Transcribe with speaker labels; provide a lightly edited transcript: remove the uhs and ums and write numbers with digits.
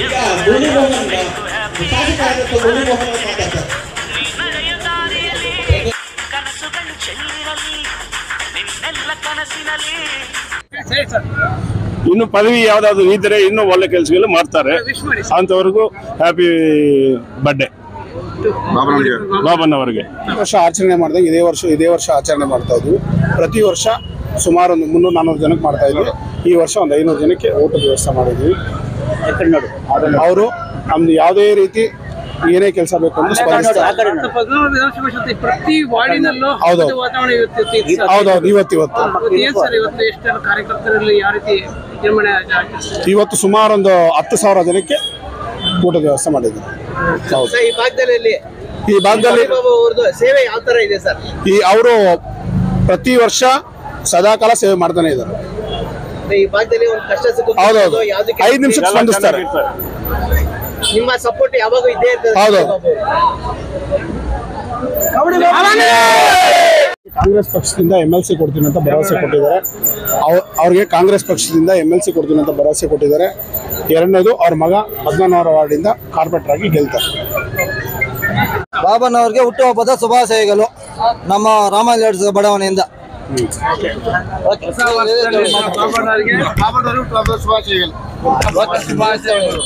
Speaker 1: ಈಗ ಮುರಳೀಮೋಹನ್ ಶಾಸಕರಾದಂಥ ಮುರಳೀಮೋಹನ್ ಮಾತಾಡ್ತಾರೆ.
Speaker 2: ಇನ್ನು ಪದವಿ ಯಾವ್ದಾದ್ರು ಇದ್ರೆ ಇನ್ನೂ ಒಳ್ಳೆ ಕೆಲಸಗಳು ಮಾಡ್ತಾರೆ. ಅಂತವರೆಗೂ ಹ್ಯಾಪಿ ಬರ್ಡೇ ಬಾಬಣ್ಣವರಿಗೆ.
Speaker 3: ವರ್ಷ ಆಚರಣೆ ಮಾಡಿದಾಗ ಇದೇ ವರ್ಷ ಆಚರಣೆ ಮಾಡ್ತಾ ಇದ್ವಿ. ಪ್ರತಿ ವರ್ಷ ಸುಮಾರು ಒಂದು 300-400 ಜನಕ್ಕೆ ಮಾಡ್ತಾ ಇದ್ವಿ. ಈ ವರ್ಷ ಒಂದು 500 ಜನಕ್ಕೆ ಊಟದ ವ್ಯವಸ್ಥೆ ಮಾಡಿದ್ವಿ. ಅವರು ನಮ್ದು ಯಾವುದೇ ರೀತಿ ಏನೇ ಕೆಲಸ ಬೇಕು ಅಂತ ಸ್ಪಂದಿಸ್ತಾರೆ. ಹೌದೌದು. ಇವತ್ತು ಸುಮಾರು ಒಂದು 10,000 ಜನಕ್ಕೆ ಊಟದ ವ್ಯವಸ್ಥೆ ಮಾಡಿದ್ರು. ಈ ಭಾಗದಲ್ಲಿ
Speaker 1: ಸೇವೆ ಯಾವ ತರ ಇದೆ ಸರ್?
Speaker 3: ಅವರು ಪ್ರತಿ ವರ್ಷ ಸದಾಕಾಲ ಸೇವೆ ಮಾಡ್ತಾನೆ ಇದ್ದಾರೆ.
Speaker 1: ಈ ಭಾಗದಲ್ಲಿ ಒಂದು ಕಷ್ಟ ಸುಖ
Speaker 3: ಹೌದೌದು 5 ನಿಮಿಷಕ್ಕೆ ಸ್ಪಂದಿಸ್ತಾರೆ.
Speaker 1: ನಿಮ್ಮ ಸಪೋರ್ಟ್ ಯಾವಾಗೂ ಇದ್ದೇ ಇರ್ತದೆ.
Speaker 3: ಹೌದು. ಕಾಂಗ್ರೆಸ್ ಪಕ್ಷದಿಂದ MLC ಕೊಡ್ತೀನಿ ಅಂತ ಭರವಸೆ ಕೊಟ್ಟಿದ್ದಾರೆ. ಅವ್ರಿಗೆ ಕಾಂಗ್ರೆಸ್ ಪಕ್ಷದಿಂದ MLC ಕೊಡ್ತೀನಿ ಅಂತ ಭರವಸೆ ಕೊಟ್ಟಿದ್ದಾರೆ. ಎರಡನೇದು ಅವ್ರ ಮಗ 14ರ ವಾರ್ಡಿಂದ ಕಾರ್ಪೊರೇಟರ್ ಆಗಿ ಗೆಲ್ತಾರೆ.
Speaker 4: ಬಾಬಣ್ಣವ್ರಿಗೆ ಹುಟ್ಟುಹಬ್ಬದ ಶುಭಾಶಯಗಳು ನಮ್ಮ ರಾಮಲಿಂಗ ಬಡಾವಣೆಯಿಂದ. ಶುಭಾಶಯಗಳು.